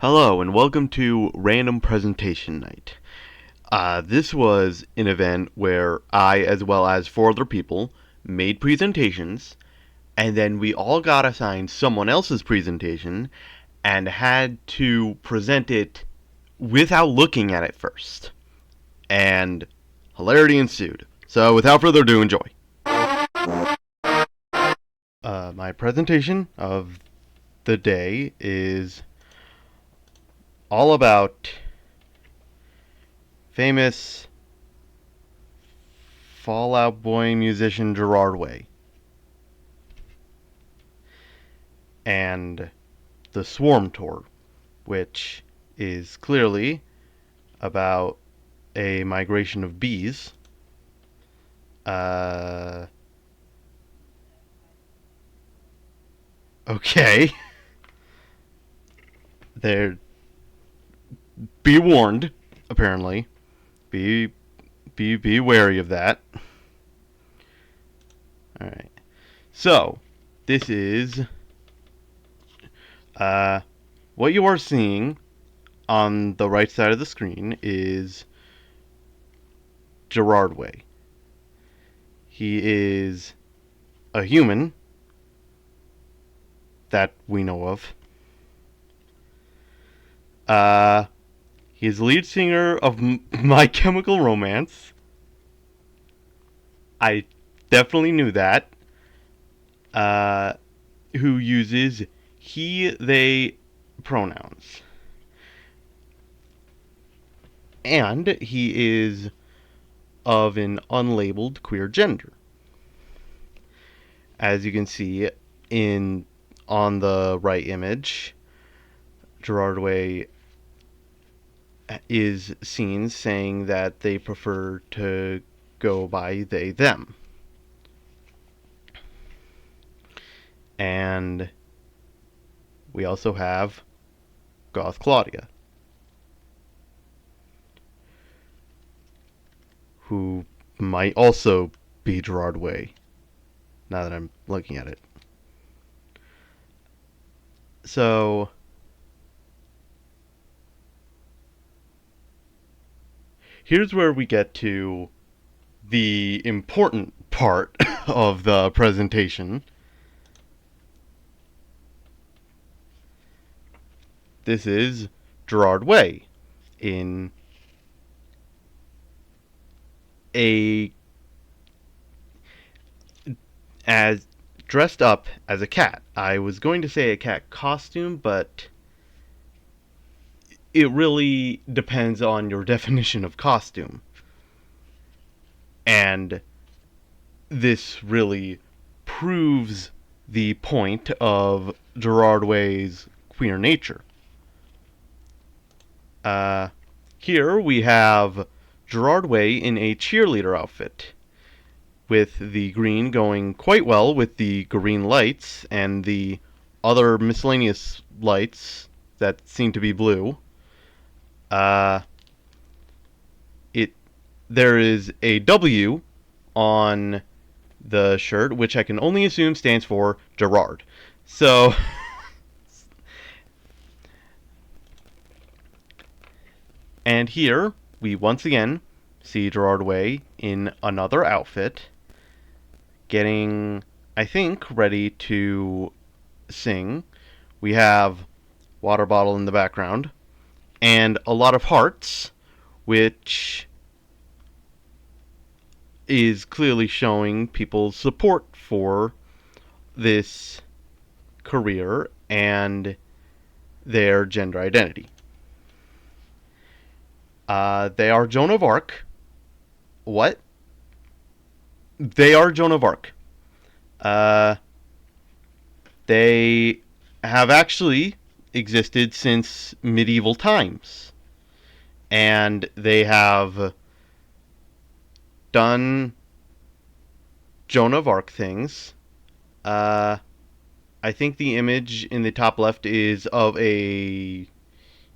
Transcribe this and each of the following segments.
Hello and welcome to Random Presentation Night. This was an event where I, as well as four other people, made presentations, and then we all got assigned someone else's presentation and had to present it without looking at it first. And hilarity ensued. So, without further ado, enjoy. My presentation of the day is all about famous Fall Out Boy musician Gerard Way and the Swarm Tour, which is clearly about a migration of bees. Uh, okay. They're be warned, apparently. Be wary of that. Alright. So, this is what you are seeing on the right side of the screen is Gerard Way. He is a human that we know of. He is the lead singer of My Chemical Romance. I definitely knew that. Who uses he, they pronouns. And he is of an unlabeled queer gender. As you can see on the right image, Gerard Way is seen saying that they prefer to go by they, them. And we also have Goth Claudia, who might also be Gerard Way, now that I'm looking at it. So, here's where we get to the important part of the presentation. This is Gerard Way in a as dressed up as a cat. I was going to say a cat costume, but it really depends on your definition of costume. And this really proves the point of Gerard Way's queer nature. Here we have Gerard Way in a cheerleader outfit, with the green going quite well with the green lights and the other miscellaneous lights that seem to be blue. Uh, it there is a W on the shirt, which I can only assume stands for Gerard. So, and here we once again see Gerard Way in another outfit, getting, I think, ready to sing. We have water bottle in the background and a lot of hearts, which is clearly showing people's support for this career and their gender identity. They are Joan of Arc. What? They are Joan of Arc. Uh, they have actually existed since medieval times. And they have done Joan of Arc things. I think the image in the top left is of a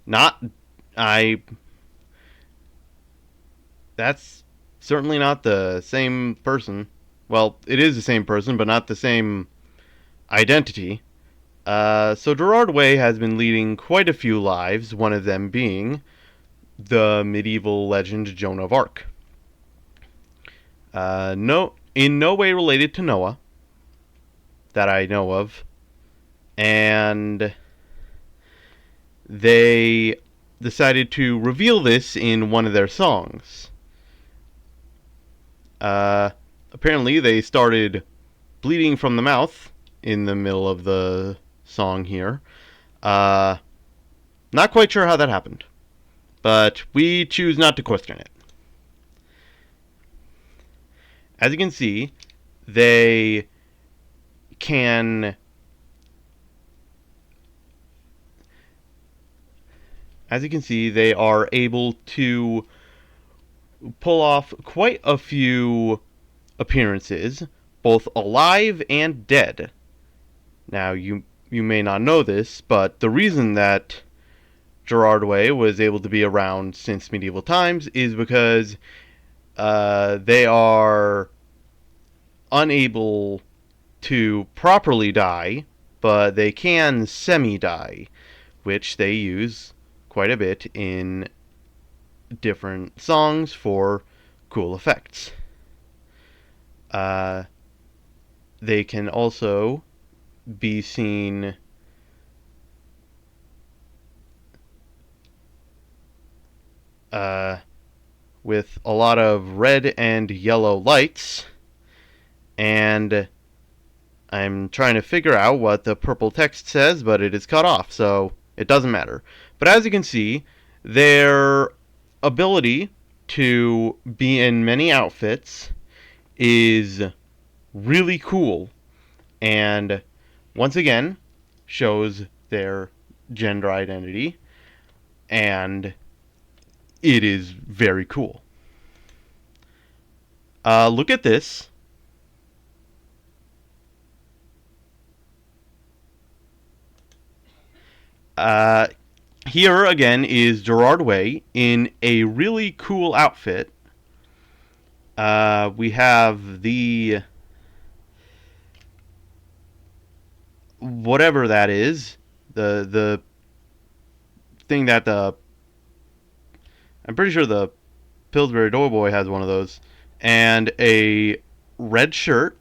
not I that's certainly not the same person. Well, it is the same person, but not the same identity. So Gerard Way has been leading quite a few lives, one of them being the medieval legend Joan of Arc. In no way related to Noah, that I know of, and they decided to reveal this in one of their songs. Apparently, they started bleeding from the mouth in the middle of the song here. Not quite sure how that happened, but we choose not to question it. As you can see, they can as you can see, they are able to pull off quite a few appearances, both alive and dead. Now, you may not know this, but the reason that Gerard Way was able to be around since medieval times is because they are unable to properly die, but they can semi-die, which they use quite a bit in different songs for cool effects. They can also be seen with a lot of red and yellow lights, and I'm trying to figure out what the purple text says, but it is cut off, so it doesn't matter. But as you can see, their ability to be in many outfits is really cool, and once again shows their gender identity, and it is very cool. Look at this. Here again is Gerard Way in a really cool outfit. We have the whatever that is, the thing that I'm pretty sure the Pillsbury Doughboy has one of those, and a red shirt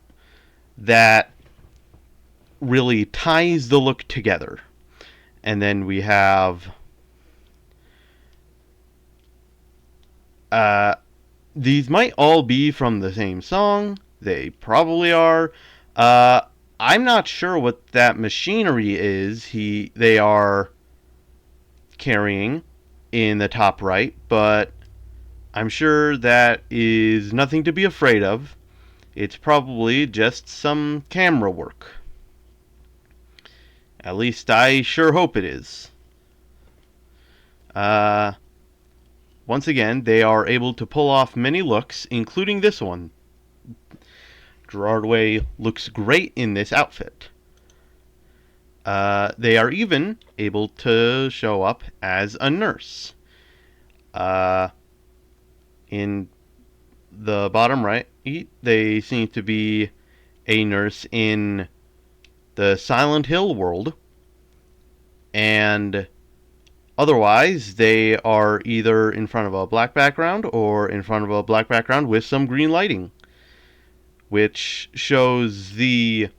that really ties the look together. And then we have these might all be from the same song. They probably are. I'm not sure what that machinery is they are carrying in the top right, but I'm sure that is nothing to be afraid of. It's probably just some camera work. At least I sure hope it is. Once again, they are able to pull off many looks, including this one. Gerard Way looks great in this outfit. They are even able to show up as a nurse. In the bottom right, they seem to be a nurse in the Silent Hill world, and otherwise they are either in front of a black background or in front of a black background with some green lighting, which shows the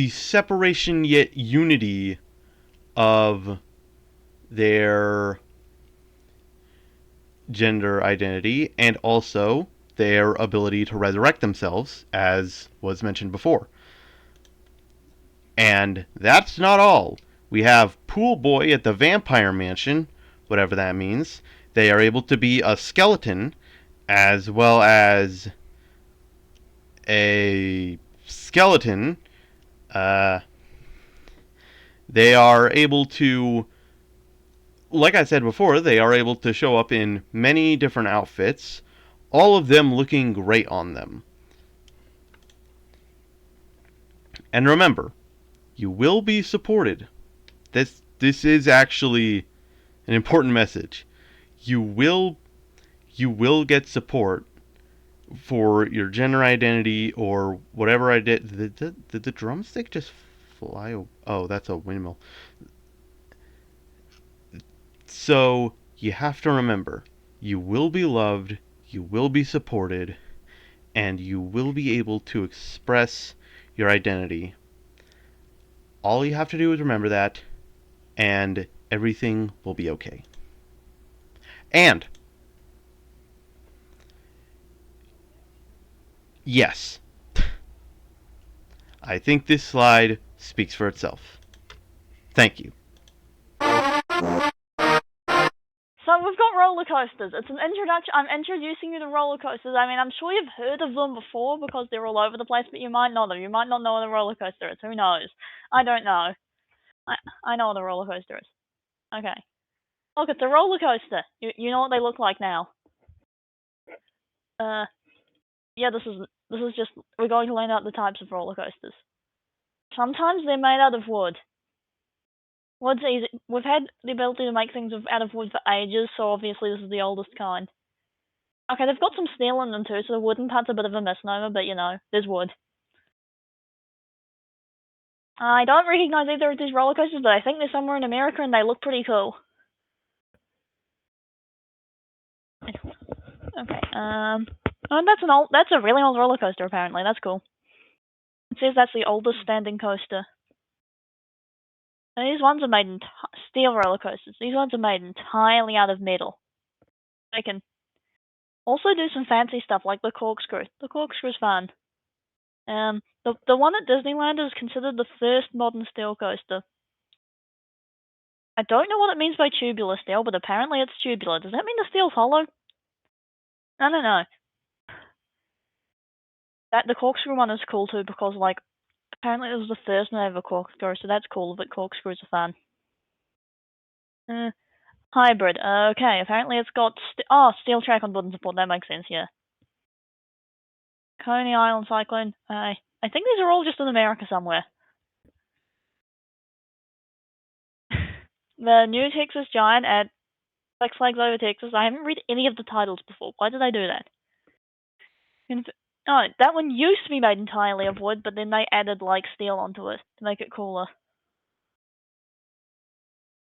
separation yet unity of their gender identity, and also their ability to resurrect themselves, as was mentioned before. And that's not all. We have Pool Boy at the Vampire Mansion, whatever that means. They are able to be a skeleton, as well as a skeleton. They are able to, like I said before, they are able to show up in many different outfits, all of them looking great on them. And remember, you will be supported. This is actually an important message. You will get support for your gender identity or whatever I did. Did the drumstick just fly? Oh, that's a windmill. So you have to remember, you will be loved, you will be supported, and you will be able to express your identity. All you have to do is remember that, and everything will be okay. And, yes, I think this slide speaks for itself. Thank you. So we've got roller coasters. It's an introduction. I'm introducing you to roller coasters. I mean, I'm sure you've heard of them before because they're all over the place, but you might not have. You might not know what a roller coaster is. Who knows? I don't know. I know what a roller coaster is. Okay. Look, it's a roller coaster. You know what they look like now. Yeah, this is just, we're going to learn out the types of roller coasters. Sometimes they're made out of wood. Wood's easy. We've had the ability to make things out of wood for ages, so obviously this is the oldest kind. Okay, they've got some steel in them too, so the wooden part's a bit of a misnomer, but you know, there's wood. I don't recognize either of these roller coasters, but I think they're somewhere in America and they look pretty cool. Okay, oh, that's a really old roller coaster apparently, that's cool. It says that's the oldest standing coaster. And these ones are made in steel roller coasters. These ones are made entirely out of metal. They can also do some fancy stuff like the corkscrew. The corkscrew's fun. The one at Disneyland is considered the first modern steel coaster. I don't know what it means by tubular steel, but apparently it's tubular. Does that mean the steel's hollow? I don't know. The corkscrew one is cool too because, like, apparently it was the first one ever corkscrew, so that's cool, but corkscrews are fun. Hybrid. Okay, apparently it's got steel track on wooden support. That makes sense, yeah. Coney Island Cyclone. I think these are all just in America somewhere. The New Texas Giant at Six Flags Over Texas. I haven't read any of the titles before. Why did I do that? Oh, that one used to be made entirely of wood, but then they added, like, steel onto it to make it cooler.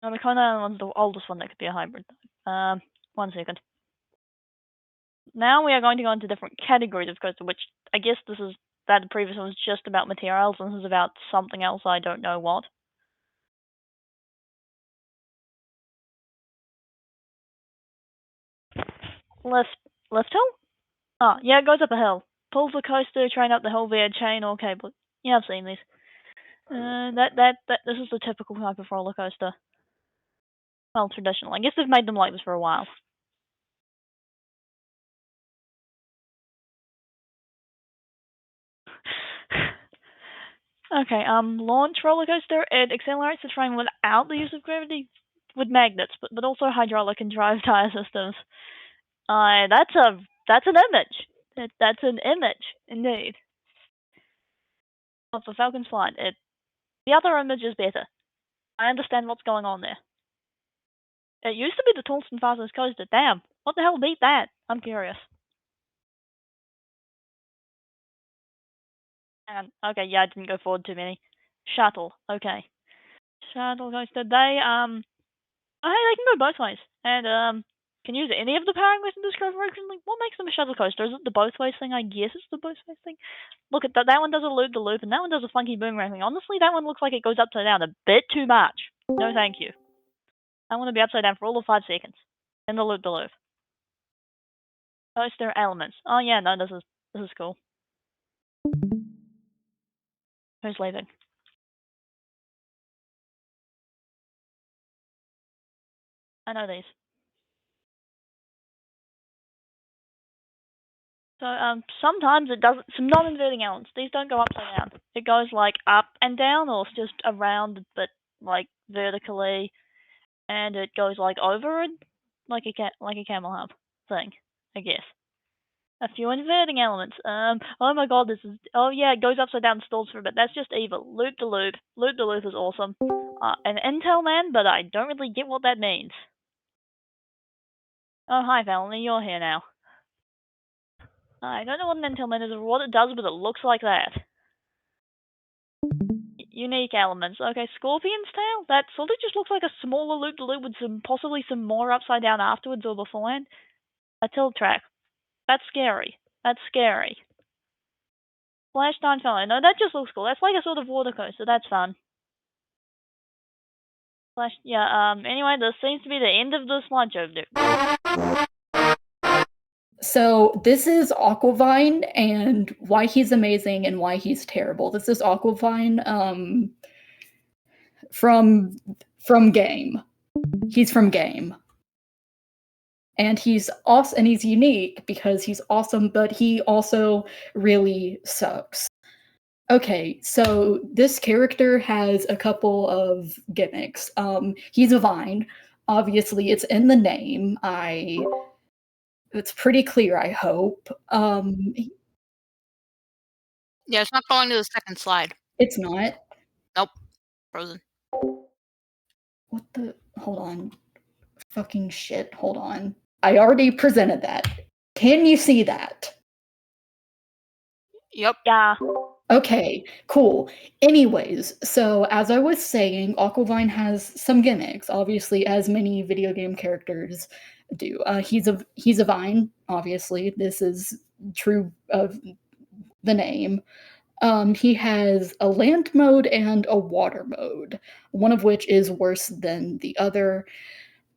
No, the Coney Island one's the oldest one that could be a hybrid. 1 second. Now we are going to go into different categories of coaster, which I guess that the previous one was just about materials, and this is about something else, I don't know what. Lift hill? Oh, yeah, it goes up a hill. Pulls the coaster train up the hill via chain or cable. Yeah, I've seen these. This is the typical type of roller coaster. Well, traditional. I guess they've made them like this for a while. Okay, launch roller coaster. It accelerates the train without the use of gravity with magnets, but also hydraulic and drive tire systems. That's an image. That's an image, indeed. Of the Falcon's flight. The other image is better. I understand what's going on there. It used to be the tallest and fastest coaster. Damn, what the hell beat that? I'm curious. And okay, yeah, I didn't go forward too many. Shuttle. Okay. Shuttle coaster. Hey, they can go both ways, and can use any of the powering ways in describe originally. What makes them a shuttle coaster? Is it the both ways thing? I guess it's the both ways thing. Look at that. That one does a loop the loop, and that one does a funky boomerang thing. Honestly, that one looks like it goes upside down a bit too much. No, thank you. I want to be upside down for all of 5 seconds. Then the loop the loop. Coaster elements. Oh yeah, no, this is cool. Who's leaving? I know these. So sometimes it doesn't. Some non-inverting elements. These don't go upside down. It goes like up and down, or it's just around, but like vertically, and it goes like over it, like a camel hump thing, I guess. A few inverting elements. Oh my god, this is. Oh yeah, it goes upside down and stalls for a bit. That's just evil. Loop de loop. Loop de loop is awesome. An Intel man, but I don't really get what that means. Oh hi, Valerie, you're here now. I don't know what an entillment is or what it does, but it looks like that. Unique elements. Okay, Scorpion's Tail? That sort of just looks like a smaller loop-de-loop with possibly some more upside down afterwards or beforehand. A tilt track. That's scary. That's scary. Flash Time Fellow. No, that just looks cool. That's like a sort of water coaster. That's fun. Anyway, this seems to be the end of the slideshow. So this is Aquavine and why he's amazing and why he's terrible. This is Aquavine from Game. He's from Game. And he's awesome, and he's unique because he's awesome, but he also really sucks. Okay, so this character has a couple of gimmicks. He's a vine. Obviously, it's in the name. It's pretty clear, I hope. Yeah, it's not going to the second slide. It's not. Nope. Frozen. What the? Hold on. Fucking shit. Hold on. I already presented that. Can you see that? Yep. Yeah. Okay, cool. Anyways, so as I was saying, Aquavine has some gimmicks, obviously, as many video game characters do. He's a vine, obviously. This is true of the name. He has a land mode and a water mode, one of which is worse than the other.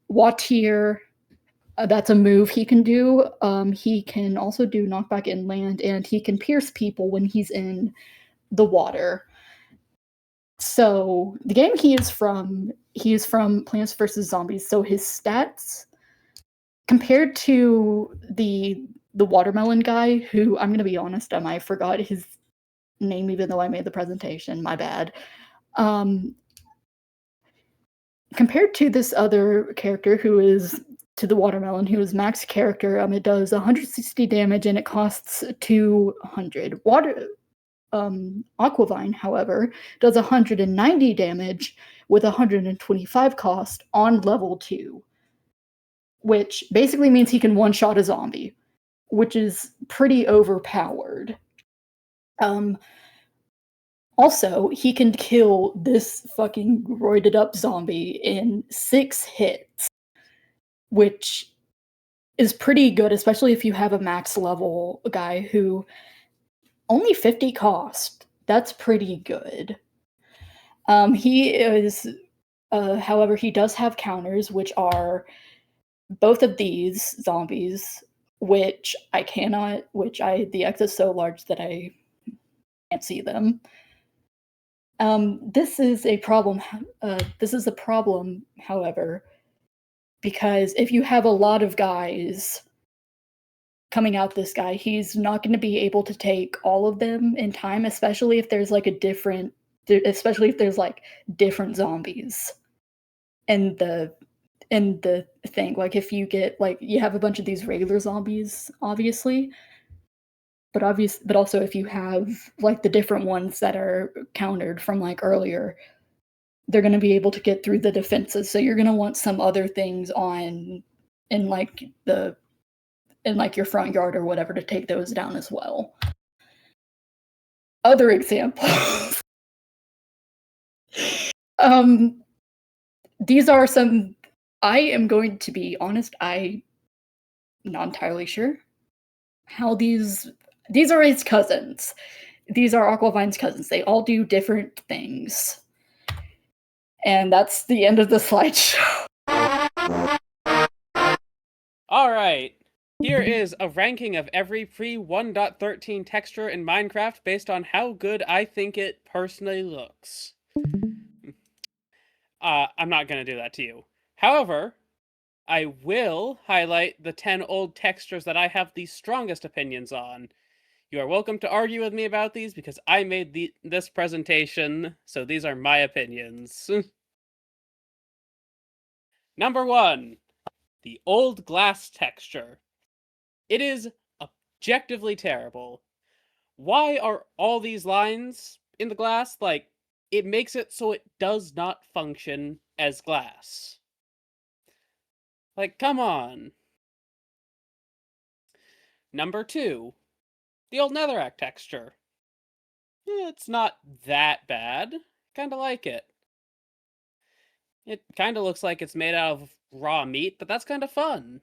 Watir, that's a move he can do. He can also do knockback inland, and he can pierce people when he's in the water. So the game he is from Plants vs. Zombies. So his stats, compared to the watermelon guy, who I'm gonna be honest, I forgot his name even though I made the presentation. My bad. Compared to this other character who is to the watermelon, who is max character, it does 160 damage and it costs 200. Aquavine, however, does 190 damage with 125 cost on level 2, which basically means he can one-shot a zombie, which is pretty overpowered. Also, he can kill this fucking roided up zombie in 6 hits, which is pretty good, especially if you have a max level guy who only 50 cost. That's pretty good. He is, however, he does have counters, which are both of these zombies, which the X is so large that I can't see them. This is a problem. However, because if you have a lot of guys coming out this guy, he's not going to be able to take all of them in time, especially if there's different zombies in the thing. Like if you get you have a bunch of these regular zombies, obviously. But also if you have the different ones that are countered from earlier, they're going to be able to get through the defenses. So you're going to want some other things on in your front yard or whatever to take those down as well. Other examples. These are some. I am going to be honest. I'm not entirely sure how these are his cousins. These are Aquavine's cousins. They all do different things. And that's the end of the slideshow. Alright, here is a ranking of every pre-1.13 texture in Minecraft based on how good I think it personally looks. I'm not going to do that to you. However, I will highlight the 10 old textures that I have the strongest opinions on. You are welcome to argue with me about these because I made this presentation, so these are my opinions. Number 1, the old glass texture. It is objectively terrible. Why are all these lines in the glass? It makes it so it does not function as glass. Come on. Number 2, the old Netherrack texture. It's not that bad. Kinda like it. It kinda looks like it's made out of raw meat, but that's kinda fun.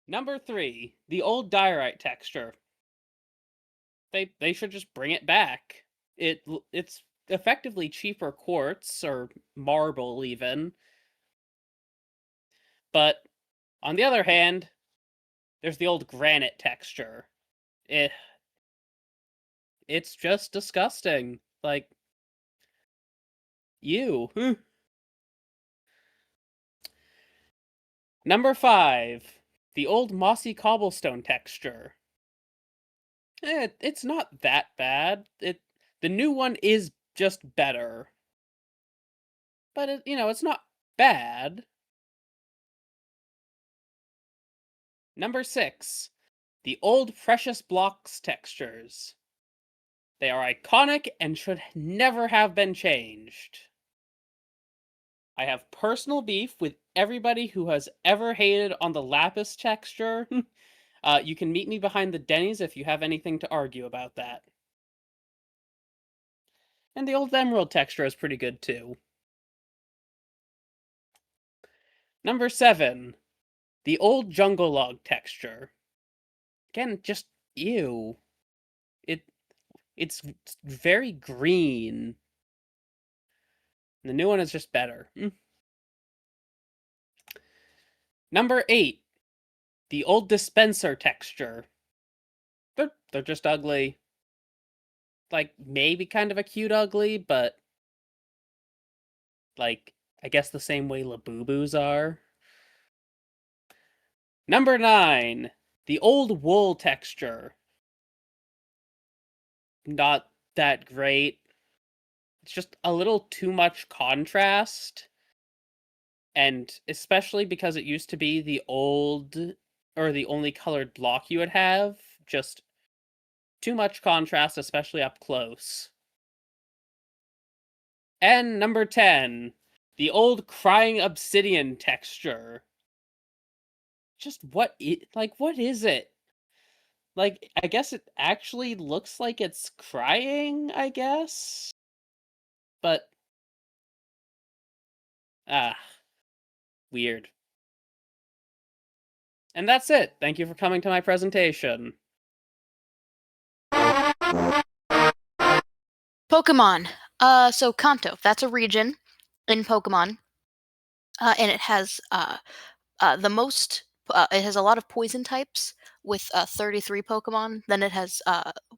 Number 3, the old diorite texture. They should just bring it back. It's effectively cheaper quartz or marble even. But on the other hand, there's the old granite texture. Eh, it's just disgusting. Like you. Number 5, the old mossy cobblestone texture. It's not that bad. The new one is just better. But it's not bad. Number 6, the old precious blocks textures. They are iconic and should never have been changed. I have personal beef with everybody who has ever hated on the lapis texture. You can meet me behind the Denny's if you have anything to argue about that. And the old emerald texture is pretty good too. Number 7, the old jungle log texture. Again, just ew. It's very green. The new one is just better. Number 8, the old dispenser texture. They're just ugly. Like, maybe kind of a cute ugly, but like, I guess the same way Labubus are. Number 9, the old wool texture. Not that great. It's just a little too much contrast. And especially because it used to be the only colored block you would have, just too much contrast, especially up close. And number 10, the old crying obsidian texture. Just what is it? Like, I guess it actually looks like it's crying, I guess? But ah, weird. And that's it. Thank you for coming to my presentation. Pokemon. So Kanto, that's a region in Pokemon, and it has the most. It has a lot of poison types with 33 Pokemon. Then it has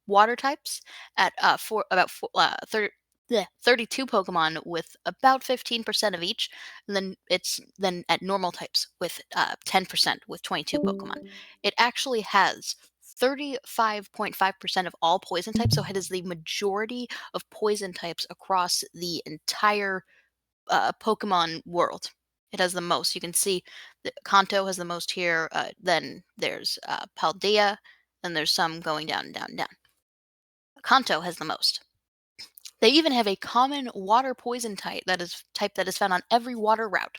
water types at 32 Pokemon with about 15% of each. And then it's then at normal types with 10% with 22 Pokemon. It actually has 35.5% of all poison types, so it is the majority of poison types across the entire Pokemon world. It has the most. You can see that Kanto has the most here. Then there's Paldea, and there's some going down and down and down. Kanto has the most. They even have a common water poison type that is found on every water route.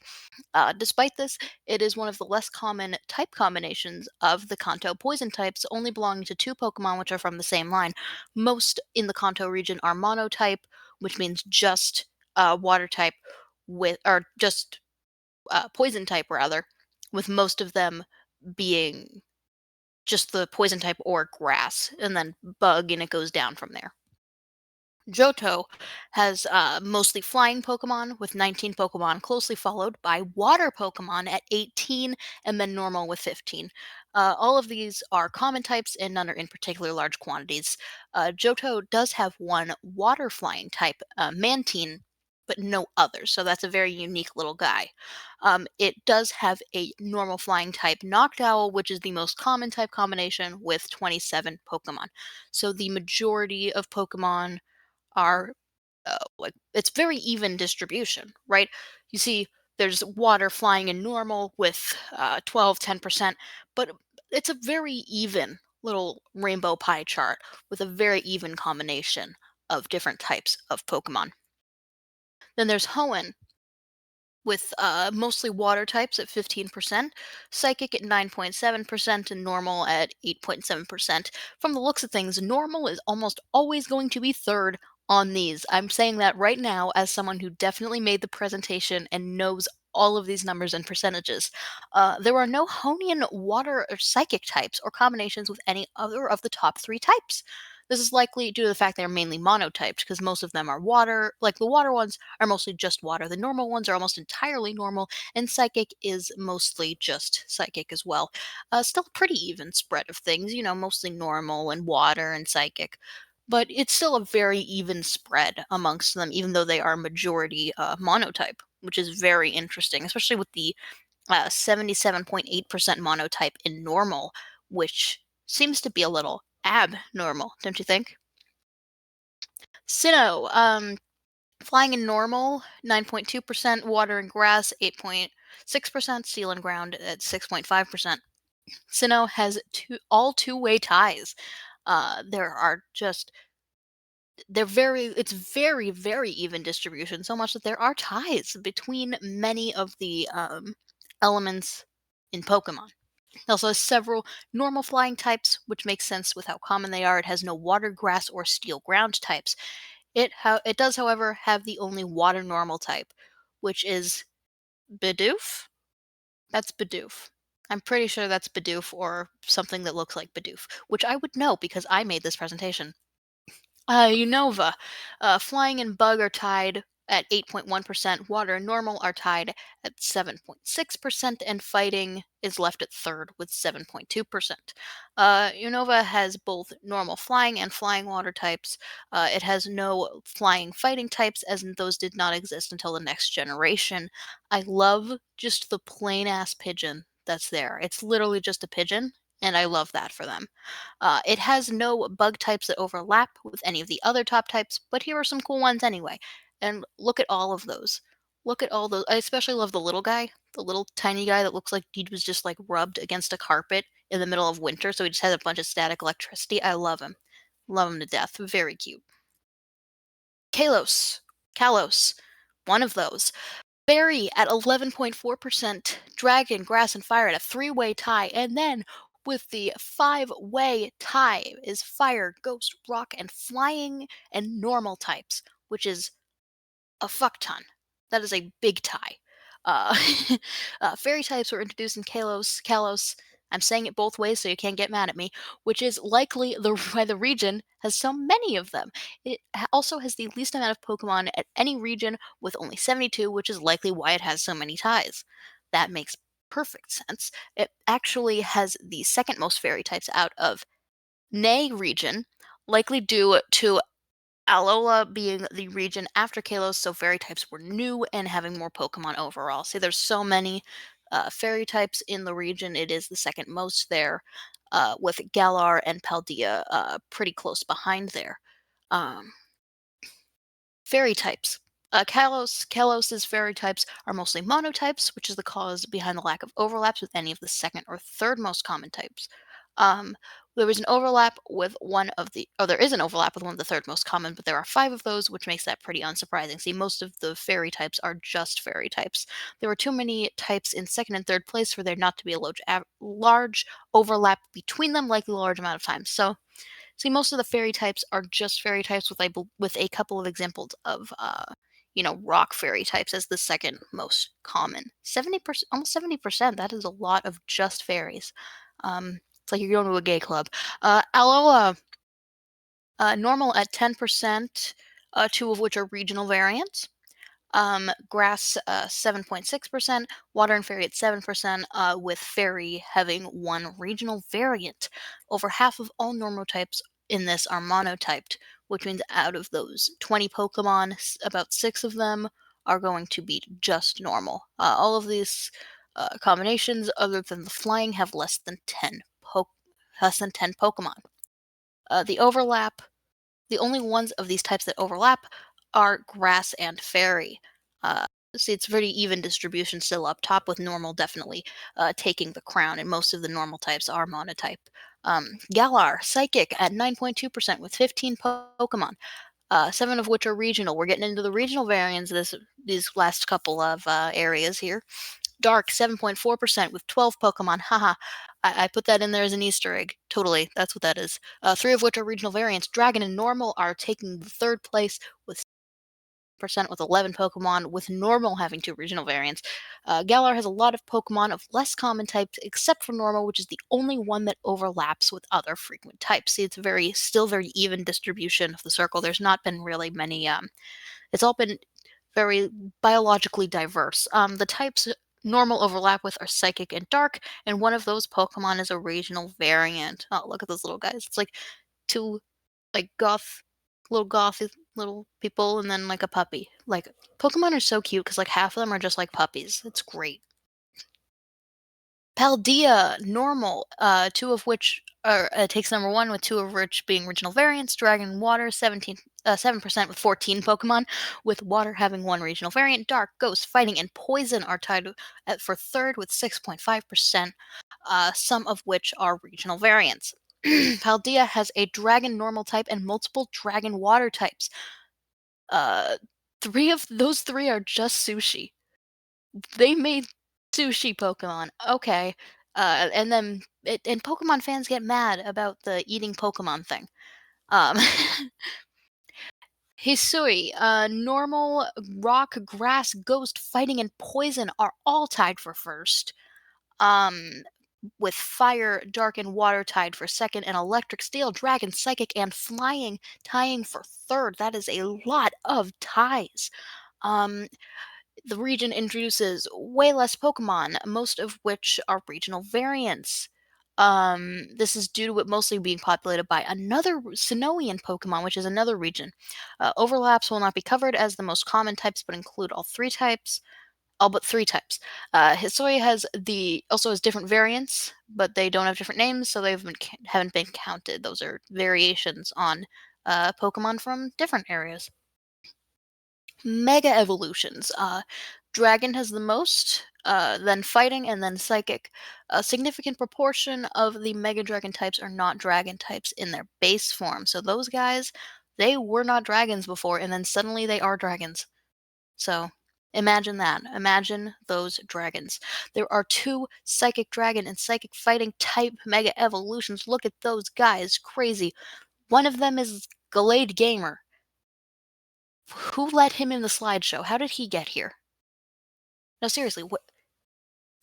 Despite this, it is one of the less common type combinations of the Kanto poison types, only belonging to 2 Pokemon which are from the same line. Most in the Kanto region are monotype, which means just water type or just poison type rather, with most of them being just the poison type or grass, and then bug, and it goes down from there. Johto has mostly flying Pokemon with 19 Pokemon, closely followed by water Pokemon at 18, and then normal with 15. All of these are common types, and none are in particular large quantities. Johto does have one water flying type, Mantine, but no others, so that's a very unique little guy. It does have a normal flying type Noctowl, which is the most common type combination with 27 Pokemon. So the majority of Pokemon are like it's very even distribution, right? You see, there's water flying in normal with 12, 10%, but it's a very even little rainbow pie chart with a very even combination of different types of Pokemon. Then there's Hoenn, with mostly water types at 15%, psychic at 9.7%, and normal at 8.7%. From the looks of things, normal is almost always going to be third on these. I'm saying that right now as someone who definitely made the presentation and knows all of these numbers and percentages. There are no Honian water or psychic types or combinations with any other of the top 3 types. This is likely due to the fact they are mainly monotyped, because most of them are water. Like the water ones are mostly just water. The normal ones are almost entirely normal, and psychic is mostly just psychic as well. Still pretty even spread of things, mostly normal and water and psychic. But it's still a very even spread amongst them, even though they are majority monotype, which is very interesting, especially with the 77.8% monotype in normal, which seems to be a little abnormal, don't you think? Sinnoh, flying in normal, 9.2%, water and grass, 8.6%, steel and ground at 6.5%. Sinnoh has all two-way ties. There are just it's very, very even distribution, so much that there are ties between many of the elements in Pokemon. It also has several normal flying types, which makes sense with how common they are. It has no water, grass, or steel ground types. It does, however, have the only water normal type, which is Bidoof. That's Bidoof. I'm pretty sure that's Bidoof or something that looks like Bidoof, which I would know because I made this presentation. Unova. Flying and bug are tied at 8.1%. Water and normal are tied at 7.6%. And fighting is left at third with 7.2%. Unova has both normal flying and flying water types. It has no flying fighting types, as those did not exist until the next generation. I love just the plain ass pigeon that's there. It's literally just a pigeon, and I love that for them. It has no bug types that overlap with any of the other top types, but here are some cool ones anyway. And look at all of those. Look at all those. I especially love the little guy, the little tiny guy that looks like he was just like rubbed against a carpet in the middle of winter, so he just has a bunch of static electricity. I love him. Love him to death. Very cute. Kalos. One of those. Fairy at 11.4%, Dragon, Grass, and Fire at a 3-way tie, and then with the 5-way tie is Fire, Ghost, Rock, and Flying and Normal types, which is a fuck ton. That is a big tie. Uh, Fairy types were introduced in Kalos. I'm saying it both ways so you can't get mad at me, which is likely why the region has so many of them. It also has the least amount of Pokemon at any region with only 72, which is likely why it has so many ties. That makes perfect sense. It actually has the second most fairy types out of Nay region, likely due to Alola being the region after Kalos, so fairy types were new and having more Pokemon overall. See, there's so many fairy types in the region. It is the second most there, with Galar and Paldea pretty close behind there. Um, Fairy types. Kalos's fairy types are mostly monotypes, which is the cause behind the lack of overlaps with any of the second or third most common types. There is an overlap with there is an overlap with one of the third most common, but there are 5 of those, which makes that pretty unsurprising. See, most of the fairy types are just fairy types. There were too many types in second and third place for there not to be a large overlap between them, like a large amount of time. So, see, most of the fairy types are just fairy types with a couple of examples of rock fairy types as the second most common. 70%, almost 70%. That is a lot of just fairies. It's like you're going to a gay club. Alola, normal at 10%, 2 of which are regional variants. Grass, 7.6%, water and fairy at 7%, with fairy having 1 regional variant. Over half of all normal types in this are monotyped, which means out of those 20 Pokemon, about 6 of them are going to be just normal. All of these combinations, other than the flying, have less than 10 Pokemon. The only ones of these types that overlap are grass and fairy. See, it's pretty even distribution still up top, with normal definitely taking the crown, and most of the normal types are monotype. Galar, psychic at 9.2% with 15 Pokemon. 7 of which are regional. We're getting into the regional variants these last couple of areas here. Dark, 7.4% with 12 Pokemon. Haha. I put that in there as an Easter egg. Totally. That's what that is. 3 of which are regional variants. Dragon and Normal are taking the third place with percent with 11 Pokemon, with Normal having 2 regional variants. Galar has a lot of Pokemon of less common types, except for Normal, which is the only one that overlaps with other frequent types. See, it's still very even distribution of the circle. There's not been really many. It's all been very biologically diverse. The types Normal overlap with are Psychic and Dark, and one of those Pokemon is a regional variant. Oh, look at those little guys. It's like 2 like goth little people and then like a puppy. Like Pokemon are so cute because like half of them are just like puppies. It's great. Paldea, Normal, 2 of which are takes number 1 with 2 of which being original variants. Dragon and Water, 7% with 14 Pokemon, with Water having 1 regional variant. Dark, Ghost, Fighting, and Poison are tied for third with 6.5%, some of which are regional variants. Paldea has a Dragon Normal type and multiple Dragon Water types. 3 of those 3 are just sushi. They made sushi Pokemon. Okay. And then and Pokemon fans get mad about the eating Pokemon thing. Um Hisui, Normal, Rock, Grass, Ghost, Fighting, and Poison are all tied for first. Um with Fire, Dark, and Water tied for second, and Electric, Steel, Dragon, Psychic, and Flying tying for third. That is a lot of ties. Um, the region introduces way less Pokemon, most of which are regional variants. This is due to it mostly being populated by another Sinnohian Pokemon, which is another region. Overlaps will not be covered as the most common types, but include all but 3 types. Hisui also has different variants, but they don't have different names, so haven't been counted. Those are variations on Pokemon from different areas. Mega evolutions. Dragon has the most, then Fighting, and then Psychic. A significant proportion of the Mega Dragon types are not Dragon types in their base form. So those guys, they were not dragons before, and then suddenly they are dragons. So imagine that. Imagine those dragons. There are 2 Psychic Dragon and Psychic Fighting type Mega evolutions. Look at those guys. Crazy. One of them is Gallade Gamer. Who let him in the slideshow? How did he get here? No, seriously, what?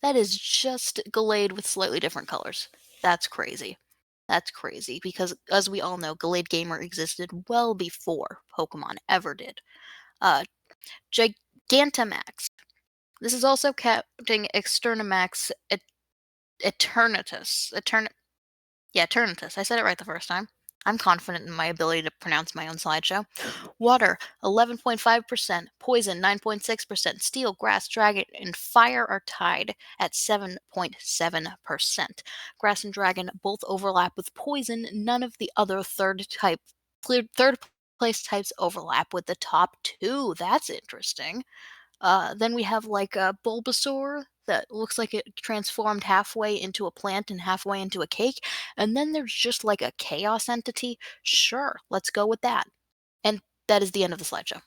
That is just Gallade with slightly different colors. That's crazy. That's crazy because, as we all know, Gallade Gamer existed well before Pokemon ever did. Gigantamax. This is also counting Externamax Eternatus. Eternatus. I said it right the first time. I'm confident in my ability to pronounce my own slideshow. Water, 11.5%. Poison, 9.6%. Steel, Grass, Dragon, and Fire are tied at 7.7%. Grass and Dragon both overlap with Poison. None of the other third place types overlap with the top 2. That's interesting. Then we have like a Bulbasaur that looks like it transformed halfway into a plant and halfway into a cake. And then there's just like a chaos entity. Sure, let's go with that. And that is the end of the slideshow.